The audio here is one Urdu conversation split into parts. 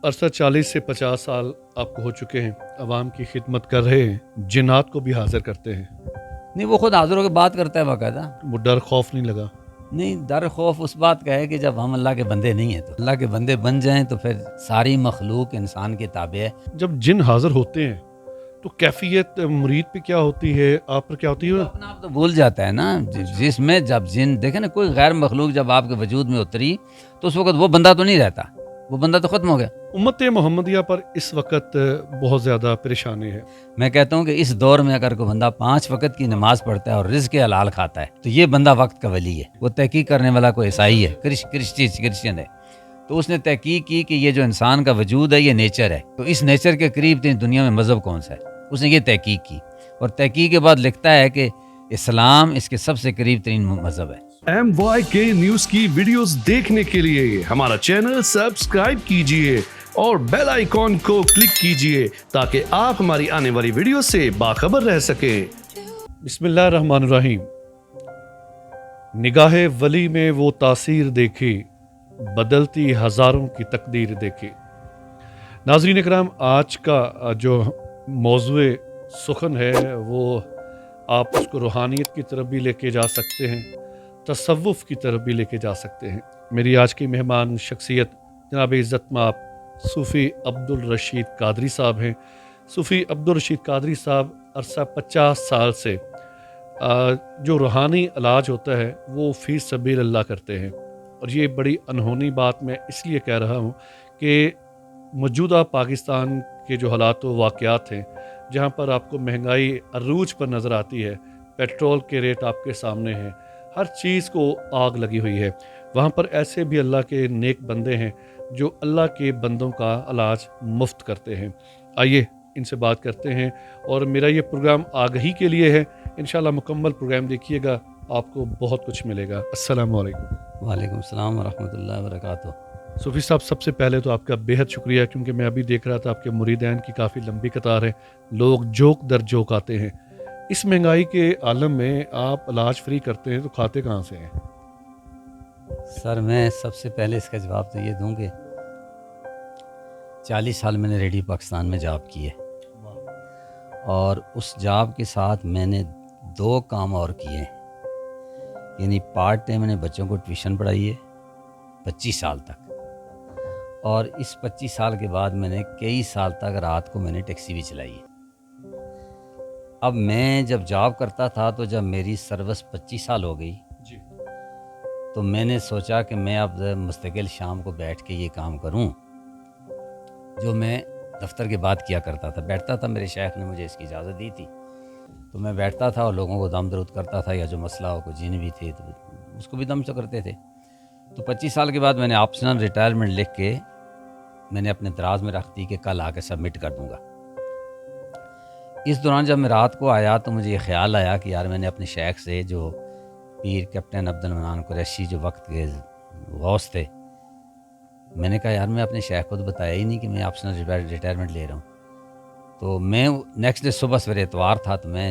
عرصہ 40 سے 50 سال آپ کو ہو چکے ہیں، عوام کی خدمت کر رہے ہیں، جنات کو بھی حاضر کرتے ہیں، نہیں، وہ خود حاضر ہو کے بات کرتا ہے باقاعدہ. وہ ڈر خوف نہیں لگا؟ نہیں، ڈر خوف اس بات کا ہے کہ جب ہم اللہ کے بندے نہیں ہیں تو اللہ کے بندے بن جائیں تو پھر ساری مخلوق انسان کے تابع ہے. جب جن حاضر ہوتے ہیں تو کیفیت مرید پہ کیا ہوتی ہے، آپ پر کیا ہوتی ہے؟ اپنا آپ تو بھول جاتا ہے نا. جس میں جب جن دیکھیں نا، کوئی غیر مخلوق جب آپ کے وجود میں اتری تو اس وقت وہ بندہ تو نہیں رہتا، وہ بندہ تو ختم ہو گیا. امت محمدیہ پر اس وقت بہت زیادہ پریشانی ہے. میں کہتا ہوں کہ اس دور میں اگر کوئی بندہ 5 وقت کی نماز پڑھتا ہے اور رزق حلال کھاتا ہے تو یہ بندہ وقت کا ولی ہے. وہ تحقیق کرنے والا کوئی عیسائی ہے، کرسچین ہے، تو اس نے تحقیق کی کہ یہ جو انسان کا وجود ہے یہ نیچر ہے، تو اس نیچر کے قریب دنیا میں مذہب کون سا ہے. اس نے یہ تحقیق کی اور تحقیق کے بعد لکھتا ہے کہ اسلام اس کے سب سے قریب ترین مذہب ہے. MYK نیوز کی ویڈیوز دیکھنے کے لیے ہمارا چینل سبسکرائب کیجئے اور بیل آئیکن کو کلک کیجئے تاکہ آپ ہماری آنے والی ویڈیو سے باخبر رہ سکیں. بسم اللہ الرحمن الرحیم. نگاہ ولی میں وہ تاثیر دیکھی، بدلتی ہزاروں کی تقدیر دیکھی. ناظرین اکرام، آج کا جو موضوع سخن ہے وہ آپ اس کو روحانیت کی طرف بھی لے کے جا سکتے ہیں، تصوف کی طرف بھی لے کے جا سکتے ہیں. میری آج کی مہمان شخصیت جناب عزت مآب صوفی عبدالرشید قادری صاحب ہیں. صوفی عبدالرشید قادری صاحب عرصہ 50 سال سے جو روحانی علاج ہوتا ہے وہ فی سبیل اللہ کرتے ہیں. اور یہ بڑی انہونی بات میں اس لیے کہہ رہا ہوں کہ موجودہ پاکستان کے جو حالات و واقعات ہیں، جہاں پر آپ کو مہنگائی عروج پر نظر آتی ہے، پیٹرول کے ریٹ آپ کے سامنے ہیں، ہر چیز کو آگ لگی ہوئی ہے، وہاں پر ایسے بھی اللہ کے نیک بندے ہیں جو اللہ کے بندوں کا علاج مفت کرتے ہیں. آئیے ان سے بات کرتے ہیں. اور میرا یہ پروگرام آگہی کے لیے ہے، انشاءاللہ مکمل پروگرام دیکھیے گا، آپ کو بہت کچھ ملے گا. السلام علیکم. وعلیکم السلام ورحمۃ اللہ وبرکاتہ. صوفی صاحب، سب سے پہلے تو آپ کا بے حد شکریہ، کیونکہ میں ابھی دیکھ رہا تھا آپ کے مریدین کی کافی لمبی قطار ہے، لوگ جوک در جوک آتے ہیں. اس مہنگائی کے عالم میں آپ علاج فری کرتے ہیں تو کھاتے کہاں سے ہیں؟ سر، میں سب سے پہلے اس کا جواب تو یہ دوں کہ 40 سال میں نے ریڈیو پاکستان میں جاب کی ہے، اور اس جاب کے ساتھ میں نے 2 کام اور کیے ہیں. یعنی پارٹ ٹائم میں نے بچوں کو ٹیوشن پڑھائی ہے 25 سال تک، اور اس 25 سال کے بعد میں نے کئی سال تک رات کو میں نے ٹیکسی بھی چلائی ہے. اب میں جب جاب کرتا تھا تو جب میری سروس 25 سال ہو گئی جی. تو میں نے سوچا کہ میں اب مستقل شام کو بیٹھ کے یہ کام کروں جو میں دفتر کے بعد کیا کرتا تھا. بیٹھتا تھا، میرے شیخ نے مجھے اس کی اجازت دی تھی، تو میں بیٹھتا تھا اور لوگوں کو دم درود کرتا تھا، یا جو مسئلہ ہو، کوئی جن بھی تھے تو اس کو بھی دم سے کرتے تھے. تو 25 سال کے بعد میں نے آپشنل ریٹائرمنٹ لکھ کے میں نے اپنے دراز میں رکھ دی کہ کل آ کے سبمٹ کر دوں گا. اس دوران جب میں رات کو آیا تو مجھے یہ خیال آیا کہ یار، میں نے اپنے شیخ سے، جو پیر کیپٹن عبد المنان قریشی جو وقت کے غوث تھے، میں نے کہا یار، میں اپنے شیخ کو تو بتایا ہی نہیں کہ میں آپشنل ریٹائرمنٹ لے رہا ہوں. تو میں نیکسٹ ڈے صبح سویرے اتوار تھا تو میں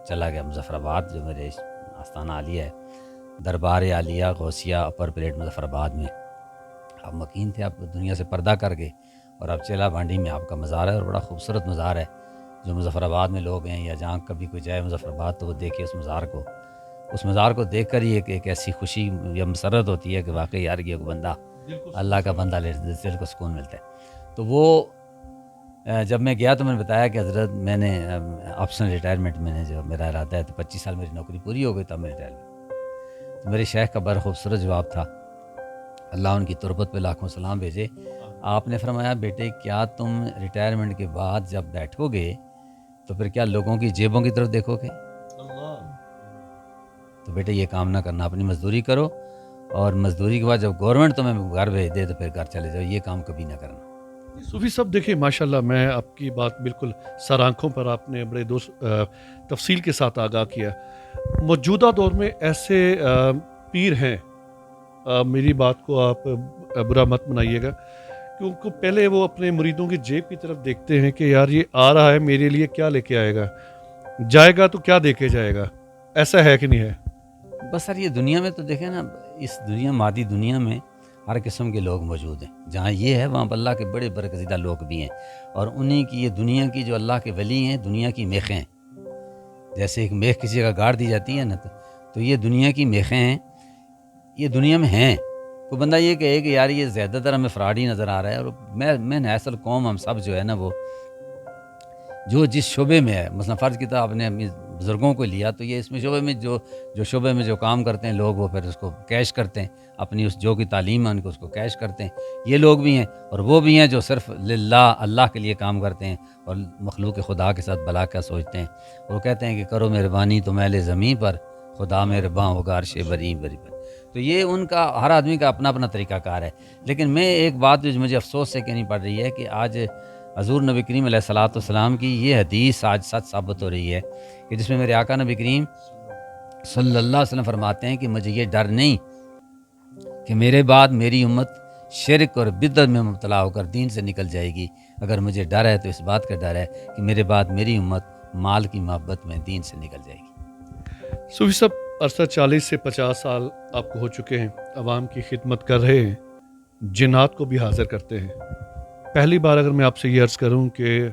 چلا گیا مظفر آباد، جو میرے آستانہ عالیہ ہے، دربار عالیہ غوثیہ اپر پلیٹ مظفر آباد میں. آپ مکین تھے، آپ دنیا سے پردہ کر گئے، اور اب چیلا بانڈی میں آپ کا مزار ہے، اور بڑا خوبصورت مزار ہے. جو مظفر آباد میں لوگ ہیں یا جہاں کبھی کوئی جائے مظفر آباد تو وہ دیکھے اس مزار کو دیکھ کر ہی ایک ایسی خوشی یا مسرت ہوتی ہے کہ واقعی یار یہ بندہ اللہ کا بندہ، دل کو سکون ملتا ہے. تو وہ جب میں گیا تو میں نے بتایا کہ حضرت، میں نے آپشنل ریٹائرمنٹ میں نے جو میرا ارادہ ہے، تو 25 سال میری نوکری پوری ہو گئی تب میں ریٹائرمنٹ. تو میرے شیخ کا بڑا خوبصورت جواب تھا، اللہ ان کی تربت پہ لاکھوں سلام بھیجے. آپ نے فرمایا، بیٹے کیا تم ریٹائرمنٹ کے بعد جب بیٹھو گے تو پھر کیا لوگوں کی جیبوں کی طرف دیکھو گے؟ تو بیٹے یہ کام نہ کرنا، اپنی مزدوری کرو، اور مزدوری کے بعد جب گورنمنٹ تمہیں گھر بھیج دے تو پھر گھر چلے جاؤ. یہ کام کبھی نہ کرنا. صوفی صاحب دیکھیں، ماشاءاللہ میں آپ کی بات بالکل سر آنکھوں پر آپ نے بڑے تفصیل کے ساتھ آگاہ کیا. موجودہ دور میں ایسے پیر ہیں، میری بات کو آپ برا مت منائیے گا، کیونکہ پہلے وہ اپنے مریدوں کی جیب کی طرف دیکھتے ہیں کہ یار یہ آ رہا ہے میرے لیے کیا لے کے آئے گا، جائے گا تو کیا دے کے جائے گا. ایسا ہے کہ نہیں ہے؟ بس سر، یہ دنیا میں تو دیکھیں نا، اس دنیا، مادی دنیا میں ہر قسم کے لوگ موجود ہیں. جہاں یہ ہے وہاں پر اللہ کے بڑے برگزیدہ لوگ بھی ہیں، اور انہی کی یہ دنیا کی جو اللہ کے ولی ہیں دنیا کی میخیں ہیں. جیسے ایک میخ کسی کا گاڑ دی جاتی ہے نا، تو یہ دنیا کی میخیں ہیں، یہ دنیا میں ہیں. کوئی بندہ یہ کہے کہ یار یہ زیادہ تر ہمیں فراڈ ہی نظر آ رہا ہے، اور میں نے اصل قوم ہم سب جو ہے نا وہ جو جس شعبے میں ہے، مثلا فرض کی طرح آپ نے اپنی بزرگوں کو لیا تو یہ اس میں شعبے میں جو شعبے میں جو کام کرتے ہیں لوگ وہ پھر اس کو کیش کرتے ہیں، اپنی اس جو کی تعلیم ہے ان کو اس کو کیش کرتے ہیں. یہ لوگ بھی ہیں، اور وہ بھی ہیں جو صرف للہ اللہ کے لیے کام کرتے ہیں اور مخلوق خدا کے ساتھ بھلا کا سوچتے ہیں. وہ کہتے ہیں کہ کرو مہربانی تو میل زمین پر، خدا مہرباں ہوگا عرش بری بری پر. تو یہ ان کا ہر آدمی کا اپنا اپنا طریقہ کار ہے. لیکن میں ایک بات جو مجھے افسوس سے کہنی پڑ رہی ہے کہ آج حضور نبی کریم علیہ الصلاۃ والسلام کی یہ حدیث آج سچ ثابت ہو رہی ہے کہ جس میں میرے آقا نبی کریم صلی اللہ علیہ وسلم فرماتے ہیں کہ مجھے یہ ڈر نہیں کہ میرے بعد میری امت شرک اور بدعت میں مبتلا ہو کر دین سے نکل جائے گی. اگر مجھے ڈر ہے تو اس بات کا ڈر ہے کہ میرے بعد میری امت مال کی محبت میں دین سے نکل جائے گی. صوفی صاحب عرصہ 40 سے 50 سال آپ کو ہو چکے ہیں، عوام کی خدمت کر رہے ہیں، جنات کو بھی حاضر کرتے ہیں. پہلی بار اگر میں آپ سے یہ عرض کروں کہ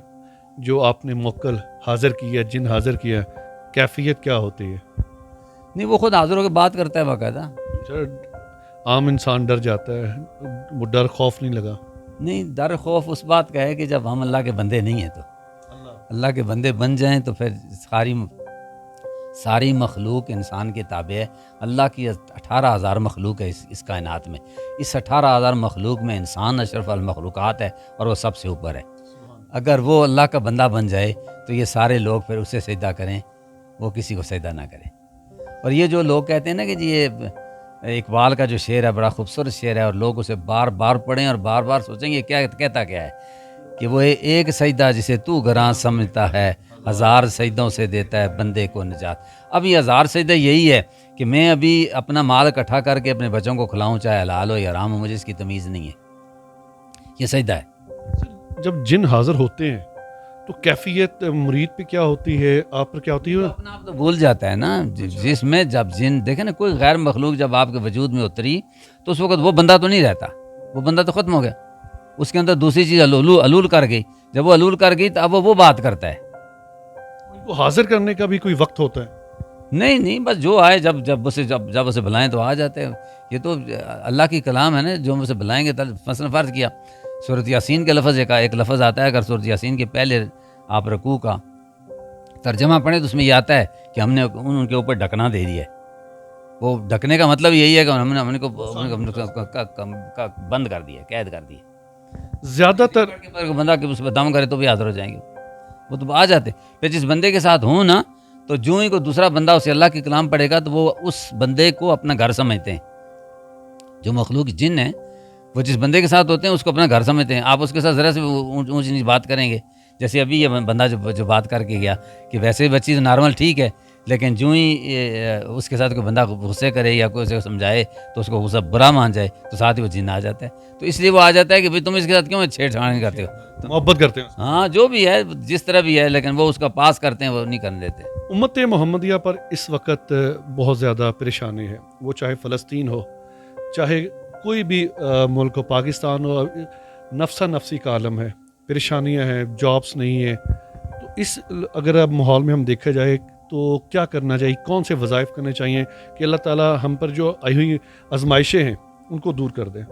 جو آپ نے موکل حاضر کیا، جن حاضر کیا، کیفیت کیا ہوتی ہے؟ نہیں، وہ خود حاضر ہو کے بات کرتا ہے باقاعدہ. عام انسان ڈر جاتا ہے، وہ ڈر خوف نہیں لگا؟ نہیں، ڈر خوف اس بات کا ہے کہ جب ہم اللہ کے بندے نہیں ہیں تو اللہ کے بندے بن جائیں تو پھر ساری مخلوق انسان کے تابع ہے. اللہ کی 18,000 مخلوق ہے اس کائنات میں. اس 18,000 مخلوق میں انسان اشرف المخلوقات ہے اور وہ سب سے اوپر ہے. اگر وہ اللہ کا بندہ بن جائے تو یہ سارے لوگ پھر اسے سجدہ کریں، وہ کسی کو سجدہ نہ کریں. اور یہ جو لوگ کہتے ہیں نا کہ جی یہ اقبال کا جو شعر ہے بڑا خوبصورت شعر ہے، اور لوگ اسے بار بار پڑھیں اور بار بار سوچیں گے کیا کہتا کیا ہے، کہ وہ ایک سجدہ جسے تو گراں سمجھتا ہے، 1000 سجدوں سے دیتا ہے بندے کو نجات. اب یہ 1000 سجدہ یہی ہے کہ میں ابھی اپنا مال اکٹھا کر کے اپنے بچوں کو کھلاؤں، چاہے حلال ہو یا حرام ہو، مجھے اس کی تمیز نہیں ہے. یہ سجدہ ہے. جب جن حاضر ہوتے ہیں تو کیفیت مرید پہ کیا ہوتی ہے، آپ پر کیا ہوتی ہے؟ اپنا آپ تو بھول جاتا ہے نا. جس میں جب جن دیکھیں نا، کوئی غیر مخلوق جب آپ کے وجود میں اتری تو اس وقت وہ بندہ تو نہیں رہتا، وہ بندہ تو ختم ہو گیا. اس کے اندر دوسری چیز علول کر گئی. جب وہ علول کر گئی تو اب وہ بات کرتا ہے. وہ حاضر کرنے کا بھی کوئی وقت ہوتا ہے؟ نہیں، بس جو آئے جب اسے بلائیں تو آ جاتے ہیں. یہ تو اللہ کی کلام ہے نا، جو ہم اسے بلائیں گے. مثلا فرض کیا سورۃ یاسین کے لفظ ایک لفظ آتا ہے، اگر سورۃ یاسین کے پہلے آپ رکوع کا ترجمہ پڑھیں تو اس میں یہ آتا ہے کہ ہم نے ان کے اوپر ڈھکنا دے دیا ہے. وہ ڈھکنے کا مطلب یہی ہے کہ ہم نے کو بند کر دیا، قید کر دیا. زیادہ تر بندہ کہ اس پہ دم کرے تو بھی حاضر ہو جائیں گے، وہ تو آ جاتے. پھر جس بندے کے ساتھ ہوں نا، تو جو ہی کوئی دوسرا بندہ اسے اللہ کی کلام پڑھے گا تو وہ اس بندے کو اپنا گھر سمجھتے ہیں. جو مخلوق جن ہیں وہ جس بندے کے ساتھ ہوتے ہیں اس کو اپنا گھر سمجھتے ہیں. آپ اس کے ساتھ ذرا سے اونچ نیچ بات کریں گے، جیسے ابھی یہ بندہ جو بات کر کے گیا کہ ویسے بچی تو نارمل ٹھیک ہے، لیکن جو ہی اس کے ساتھ کوئی بندہ غصے کرے یا کوئی اسے سمجھائے تو اس کو غصہ برا مان جائے تو ساتھ ہی وہ جن آ جاتا ہے. تو اس لیے وہ آ جاتا ہے کہ تم اس کے ساتھ کیوں چھیڑ چھاڑ کرتے ہو، محبت کرتے ہیں. ہاں جو بھی ہے جس طرح بھی ہے، لیکن وہ اس کا پاس کرتے ہیں، وہ نہیں کرنے دیتے. امت محمدیہ پر اس وقت بہت زیادہ پریشانی ہے، وہ چاہے فلسطین ہو، چاہے کوئی بھی ملک ہو، پاکستان ہو. نفسا نفسی کا عالم ہے، پریشانیاں ہیں، جابس نہیں ہیں. تو اس اگر اب ماحول میں ہم دیکھا جائے تو کیا کرنا چاہیے، کون سے وظائف کرنے چاہیے کہ اللہ تعالیٰ ہم پر جو آئی ہوئی آزمائشیں ہیں ان کو دور کر دیں؟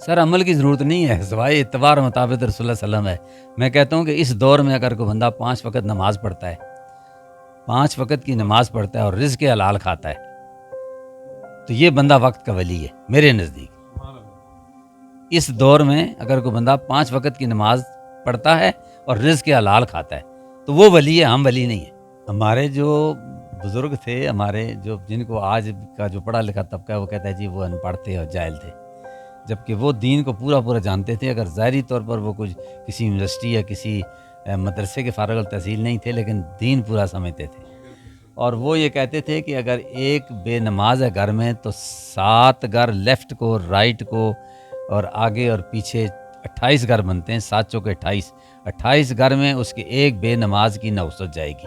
سر عمل کی ضرورت نہیں ہے، سوائے اتباع مطابق رسول اللہ صلی اللہ علیہ وسلم ہے. میں کہتا ہوں کہ اس دور میں اگر کوئی بندہ 5 وقت نماز پڑھتا ہے، 5 وقت کی نماز پڑھتا ہے اور رزق حلال کھاتا ہے تو یہ بندہ وقت کا ولی ہے میرے نزدیک. اس دور میں اگر کوئی بندہ 5 وقت کی نماز پڑھتا ہے اور رزق حلال کھاتا ہے تو وہ ولی ہے، ہم ولی نہیں ہیں. ہمارے جو بزرگ تھے، ہمارے جن کو آج کا جو پڑھا لکھا طبقہ ہے وہ کہتا ہے جی وہ ان پڑھ تھے اور جاہل تھے، جبکہ وہ دین کو پورا جانتے تھے. اگر ظاہری طور پر وہ کچھ کسی یونیورسٹی یا کسی مدرسے کے فارغ التحصیل نہیں تھے، لیکن دین پورا سمجھتے تھے. اور وہ یہ کہتے تھے کہ اگر ایک بے نماز ہے گھر میں تو 7 گھر لیفٹ کو، رائٹ کو اور آگے اور پیچھے 28 گھر بنتے ہیں. 7 چوکے 28 گھر میں اس کے ایک بے نماز کی نوسط جائے گی.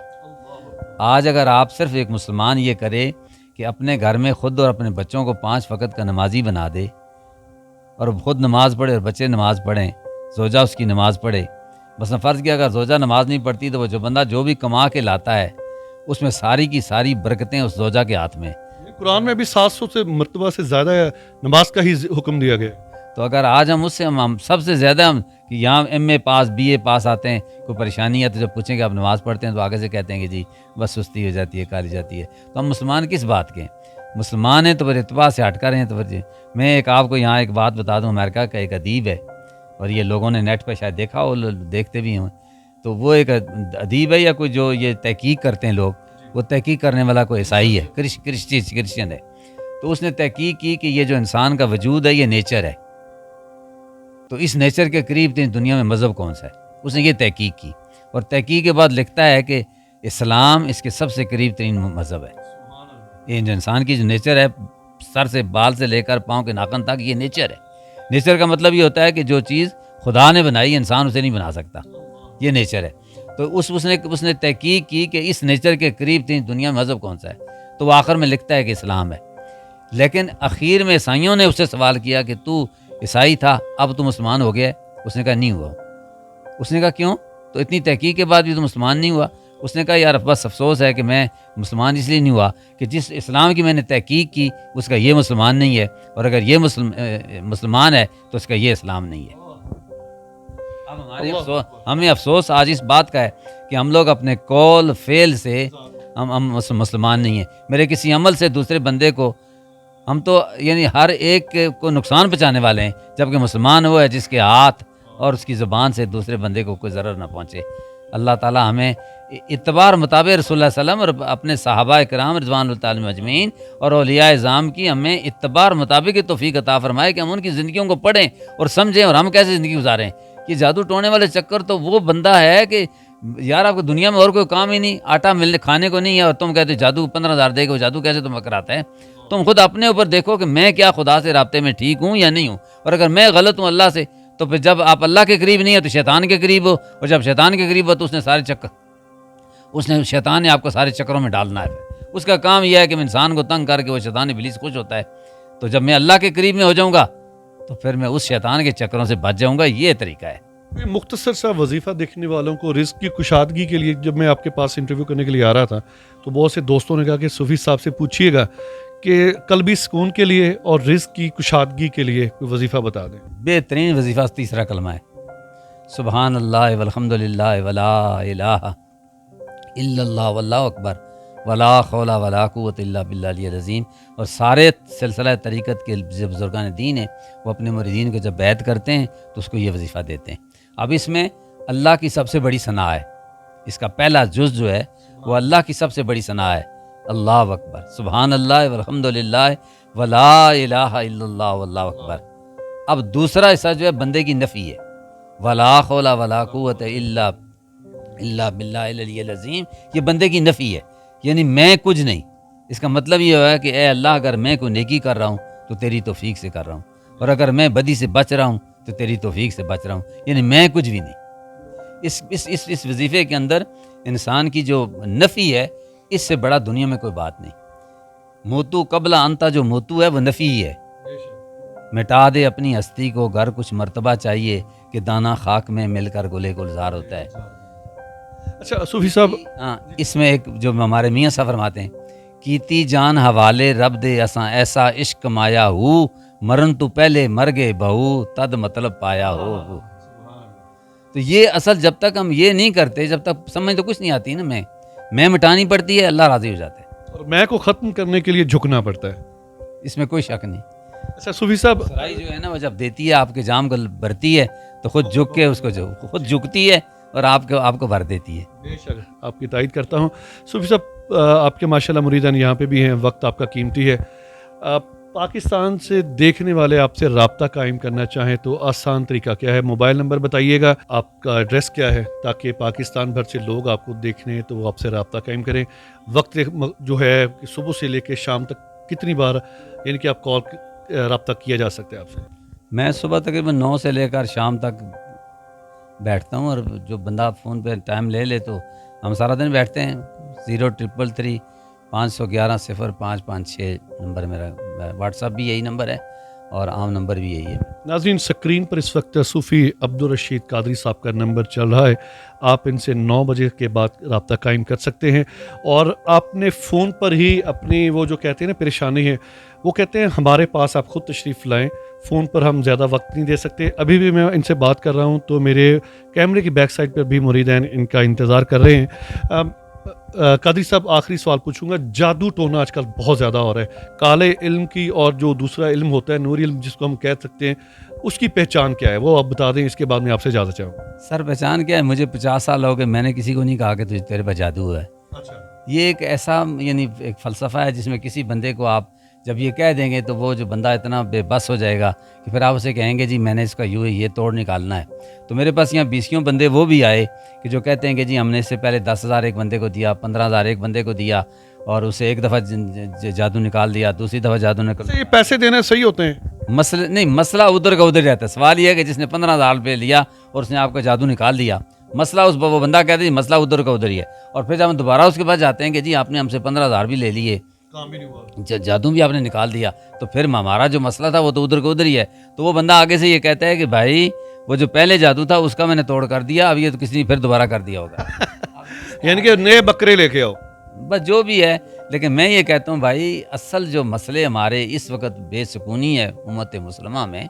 آج اگر آپ صرف ایک مسلمان یہ کرے کہ اپنے گھر میں خود اور اپنے بچوں کو 5 وقت کا نمازی بنا دے اور خود نماز پڑھے اور بچے نماز پڑھیں، زوجہ اس کی نماز پڑھے. مثلا فرض کیا اگر زوجہ نماز نہیں پڑھتی تو وہ جو بندہ جو بھی کما کے لاتا ہے اس میں ساری کی ساری برکتیں اس زوجہ کے ہاتھ میں. قرآن میں بھی 700 سے مرتبہ سے زیادہ نماز کا ہی حکم دیا گیا. تو اگر آج ہم اس سے ہم سب سے زیادہ ہم کہ یہاں ایم اے پاس بی اے پاس آتے ہیں، کوئی پریشانی ہے تو جب پوچھیں کہ آپ نماز پڑھتے ہیں تو آگے سے کہتے ہیں کہ جی بس سستی ہو جاتی ہے، کاری جاتی ہے. تو ہم مسلمان کس بات کے ہیں؟ مسلمان ہیں تو پھر اتباع سے ہٹ کر رہے ہیں. تو پھر میں ایک آپ کو یہاں ایک بات بتا دوں، امریکہ کا ایک ادیب ہے اور یہ لوگوں نے نیٹ پہ شاید دیکھا ہو، دیکھتے بھی ہوں. تو وہ ایک ادیب ہے یا کوئی جو یہ تحقیق کرتے ہیں لوگ، وہ تحقیق کرنے والا کوئی عیسائی ہے، کرسچن ہے. تو اس نے تحقیق کی کہ یہ جو انسان کا وجود ہے یہ نیچر ہے، تو اس نیچر کے قریب دنیا میں مذہب کون سا ہے. اس نے یہ تحقیق کی اور تحقیق کے بعد لکھتا ہے کہ اسلام اس کے سب سے قریب ترین مذہب ہے. یہ جو انسان کی جو نیچر ہے، سر سے بال سے لے کر پاؤں کے ناخن تک، یہ نیچر ہے. نیچر کا مطلب یہ ہوتا ہے کہ جو چیز خدا نے بنائی انسان اسے نہیں بنا سکتا، یہ نیچر ہے. تو اس نے تحقیق کی کہ اس نیچر کے قریب ترین دنیا میں مذہب کون سا ہے. تو وہ آخر میں لکھتا ہے کہ اسلام ہے. لیکن اخیر میں عیسائیوں نے اس سے سوال کیا کہ تو عیسائی تھا اب تو مسلمان ہو گیا ہے. اس نے کہا نہیں ہوا. اس نے کہا کیوں؟ تو اتنی تحقیق کے بعد بھی تو مسلمان نہیں ہوا. اس نے کہا یار بس افسوس ہے کہ میں مسلمان اس لیے نہیں ہوا کہ جس اسلام کی میں نے تحقیق کی اس کا یہ مسلمان نہیں ہے، اور اگر یہ مسلمان ہے تو اس کا یہ اسلام نہیں ہے. اب ہمیں افسوس آج اس بات کا ہے کہ ہم لوگ اپنے قول فعل سے ہم مسلمان نہیں ہیں. میرے کسی عمل سے دوسرے بندے کو ہم تو یعنی ہر ایک کو نقصان پہنچانے والے ہیں، جبکہ مسلمان وہ ہے جس کے ہاتھ اور اس کی زبان سے دوسرے بندے کو کوئی ضرر نہ پہنچے. اللہ تعالیٰ ہمیں اتبار مطابق رسول اللہ صلی اللہ علیہ وسلم اور اپنے صحابہ کرام رضوان اللہ تعالیٰ اجمعین اور اولیاء اعظام کی ہمیں اتبار مطابق توفیق عطا فرمائے کہ ہم ان کی زندگیوں کو پڑھیں اور سمجھیں اور ہم کیسے زندگی گزاریں. یہ جادو ٹونے والے چکر تو وہ بندہ ہے کہ یار آپ کو دنیا میں اور کوئی کام ہی نہیں، آٹا ملنے کھانے کو نہیں ہے اور تم کہتے جادو 15,000 دے گا، جادو کیسے تم کراتا ہے. تم خود اپنے اوپر دیکھو کہ میں کیا خدا سے رابطے میں ٹھیک ہوں یا نہیں ہوں، اور اگر میں غلط ہوں اللہ سے تو پھر جب آپ اللہ کے قریب نہیں ہے تو شیطان کے قریب ہو، اور جب شیطان کے قریب ہو تو شیطان نے آپ کو سارے چکروں میں ڈالنا ہے. اس کا کام یہ ہے کہ انسان کو تنگ کر کے وہ شیطان ابلیس خوش ہوتا ہے. تو جب میں اللہ کے قریب میں ہو جاؤں گا تو پھر میں اس شیطان کے چکروں سے بچ جاؤں گا. یہ طریقہ ہے. مختصر سا وظیفہ دیکھنے والوں کو رزق کی کشادگی کے لیے، جب میں آپ کے پاس انٹرویو کرنے کے لیے آ رہا تھا تو بہت سے دوستوں نے کہا کہ صوفی صاحب سے پوچھیے گا کہ قلبی سکون کے لیے اور رزق کی کشادگی کے لیے کوئی وظیفہ بتا دیں. بہترین وظیفہ تیسرا کلمہ ہے، سبحان اللہ والحمد للہ ولا الہ الا اللہ واللہ اکبر ولا حول ولا قوت الا باللہ العلی العظیم. اور سارے سلسلہ طریقت کے جو بزرگان دین ہیں وہ اپنے مریدین کو جب بیعت کرتے ہیں تو اس کو یہ وظیفہ دیتے ہیں. اب اس میں اللہ کی سب سے بڑی ثنا ہے. اس کا پہلا جز جو ہے وہ اللہ کی سب سے بڑی ثنا ہے، اللہ اکبر، سبحان اللہ والحمد للہ ولا الہ الا اللہ واللہ اکبر. اب دوسرا حصہ جو ہے بندے کی نفی ہے، ولا حول ولا قوت الا باللہ العلی العظیم. یہ بندے کی نفی ہے، یعنی میں کچھ نہیں. اس کا مطلب یہ ہوا کہ اے اللہ اگر میں کوئی نیکی کر رہا ہوں تو تیری توفیق سے کر رہا ہوں، اور اگر میں بدی سے بچ رہا ہوں تو تیری توفیق سے بچ رہا ہوں، یعنی میں کچھ بھی نہیں. اس وظیفے کے اندر انسان کی جو نفی ہے اس سے بڑا دنیا میں کوئی بات نہیں. موتو قبل انتا جو موتو ہے وہ نفی ہی ہے. مٹا دے اپنی ہستی کو گر کچھ مرتبہ چاہیے کہ دانا خاک میں مل کر گلے گلزار ہوتا ہے. اچھا صوفی صاحب، ہاں اس میں ایک جو ہمارے میاں صاحب فرماتے ہیں، کیتی جان حوالے رب دے اساں ایسا عشق مایا ہو، مرن تو پہلے مر گئے بہو تد مطلب پایا ہو. تو یہ اصل جب تک ہم یہ نہیں کرتے، جب تک سمجھ تو کچھ نہیں آتی نا. میں مٹانی پڑتی ہے، اللہ راضی ہو جاتا ہے. اور میں کو ختم کرنے کے لیے جھکنا پڑتا ہے. اس میں کوئی شک نہیں. اچھا صوفی صاحب، سرائی جو ہے نا وہ جب دیتی ہے آپ کے جام کو بھرتی ہے تو خود جھک کے اس کو خود جھکتی ہے اور آپ کو بھر دیتی ہے. بے شک آپ کی تائید کرتا ہوں. صوفی صاحب، آپ کے ماشاءاللہ مریدان یہاں پہ بھی ہیں، وقت آپ کا قیمتی ہے. پاکستان سے دیکھنے والے آپ سے رابطہ قائم کرنا چاہیں تو آسان طریقہ کیا ہے؟ موبائل نمبر بتائیے گا، آپ کا ایڈریس کیا ہے، تاکہ پاکستان بھر سے لوگ آپ کو دیکھنے تو وہ آپ سے رابطہ قائم کریں. وقت جو ہے کہ صبح سے لے کے شام تک کتنی بار یعنی کہ آپ کال رابطہ کیا جا سکتا ہے آپ سے؟ میں صبح تقریباً 9 سے لے کر شام تک بیٹھتا ہوں، اور جو بندہ فون پہ ٹائم لے لے تو ہم سارا دن بیٹھتے ہیں. 0333 511 0556 نمبر میرا، واٹس اپ بھی یہی نمبر ہے. اور عام نمبر بھی یہی ہے۔ ناظرین اسکرین پر اس وقت صوفی عبدالرشید قادری صاحب کا نمبر چل رہا ہے، آپ ان سے 9 بجے کے بعد رابطہ قائم کر سکتے ہیں، اور آپ نے فون پر ہی اپنی وہ جو کہتے ہیں نا پریشانی ہے، وہ کہتے ہیں ہمارے پاس آپ خود تشریف لائیں، فون پر ہم زیادہ وقت نہیں دے سکتے۔ ابھی بھی میں ان سے بات کر رہا ہوں تو میرے کیمرے کی بیک سائڈ پر بھی مریدین ان کا انتظار کر رہے ہیں۔ قادری صاحب آخری سوال پوچھوں گا، جادو ٹونا آج کل بہت زیادہ ہو رہا ہے، کالے علم کی اور جو دوسرا علم ہوتا ہے نوری علم جس کو ہم کہہ سکتے ہیں، اس کی پہچان کیا ہے وہ آپ بتا دیں، اس کے بعد میں آپ سے اجازت چاہوں گا۔ سر پہچان کیا ہے؟ مجھے 50 سال ہو گئے، میں نے کسی کو نہیں کہا کہ تیرے پاس جادو ہے۔ یہ ایک ایسا یعنی ایک فلسفہ ہے جس میں کسی بندے کو آپ جب یہ کہہ دیں گے تو وہ جو بندہ اتنا بے بس ہو جائے گا کہ پھر آپ اسے کہیں گے جی میں نے اس کا یہ توڑ نکالنا ہے۔ تو میرے پاس یہاں 20 بندے وہ بھی آئے کہ جو کہتے ہیں کہ جی ہم نے اس سے پہلے 10,000 ایک بندے کو دیا، 15,000 ایک بندے کو دیا، اور اسے ایک دفعہ جادو نکال دیا، دوسری دفعہ جادو نکال۔ یہ پیسے دینے صحیح ہوتے ہیں؟ مسئلہ ادھر کا ادھر رہتا ہے۔ سوال یہ ہے کہ جس نے 15,000 روپے لیا اور اس نے آپ کا جادو نکال دیا، مسئلہ وہ بندہ کہتا ہے جی مسئلہ ادھر کا ادھر ہی ہے، اور پھر جب ہم دوبارہ اس کے پاس جاتے ہیں کہ جی آپ نے ہم سے 15,000 بھی لے لیے، جادو بھی آپ نے نکال دیا، تو پھر ہمارا جو مسئلہ تھا وہ تو ادھر کا ادھر ہی ہے۔ تو وہ بندہ آگے سے یہ کہتا ہے کہ بھائی وہ جو پہلے جادو تھا اس کا میں نے توڑ کر دیا، اب یہ تو کسی نے پھر دوبارہ کر دیا ہوگا۔ یعنی کہ نئے بکرے لے کے آؤ۔ بس جو بھی ہے، لیکن میں یہ کہتا ہوں بھائی اصل جو مسئلے ہمارے اس وقت بے سکونی ہے امت مسلمہ میں،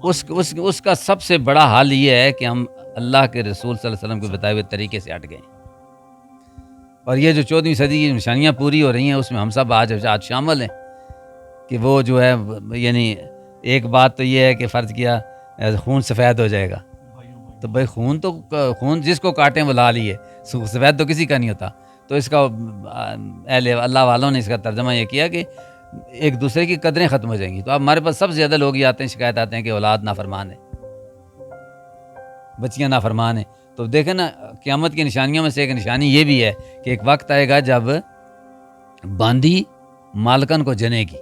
اس کا سب سے بڑا حل یہ ہے کہ ہم اللہ کے رسول صلی اللہ علیہ وسلم کے بتائے ہوئے طریقے سے ہٹ گئے، اور یہ جو 14ویں صدی کی نشانیاں پوری ہو رہی ہیں اس میں ہم سب آج شامل ہیں کہ وہ جو ہے یعنی ایک بات تو یہ ہے کہ فرض کیا خون سفید ہو جائے گا، تو بھائی خون جس کو کاٹیں وہ لال ہی ہے، سفید تو کسی کا نہیں ہوتا۔ تو اس کا اہل اللہ والوں نے اس کا ترجمہ یہ کیا کہ ایک دوسرے کی قدریں ختم ہو جائیں گی۔ تو اب ہمارے پاس سب سے زیادہ لوگ یہ آتے ہیں، شکایت آتے ہیں کہ اولاد نافرمان ہے، بچیاں نافرمان ہیں۔ تو دیکھیں نا، قیامت کی نشانیوں میں سے ایک نشانی یہ بھی ہے کہ ایک وقت آئے گا جب باندھی مالکن کو جنے گی۔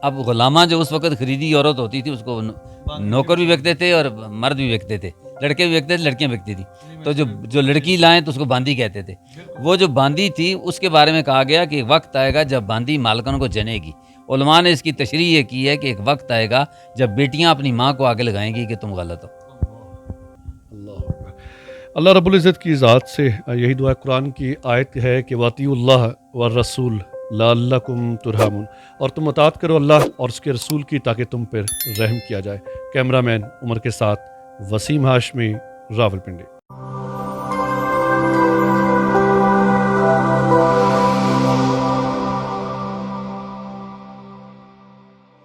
اب غلامہ جو اس وقت خریدی عورت ہوتی تھی اس کو نوکر بھی بیکتے تھے اور مرد بھی بیکتے تھے، لڑکے بھی بیکتے تھے، لڑکیاں بیکتی تھی۔ تو جو لڑکی لائیں تو اس کو باندھی کہتے تھے۔ وہ جو باندھی تھی اس کے بارے میں کہا گیا کہ ایک وقت آئے گا جب باندھی مالکن کو جنے گی۔ علماء نے اس کی تشریح یہ کی ہے کہ ایک وقت آئے گا جب بیٹیاں اپنی ماں کو آگے لگائیں گی کہ تم غلط ہو۔ اللہ رب العزت کی ذات سے یہی دعا قرآن کی آیت ہے کہ واطیعوا اللہ والرسول لعلکم ترحمون، اور تم اطاعت کرو اللہ اور اس کے رسول کی تاکہ تم پر رحم کیا جائے۔ کیمرہ مین عمر کے ساتھ وسیم ہاشمی، راولپنڈی۔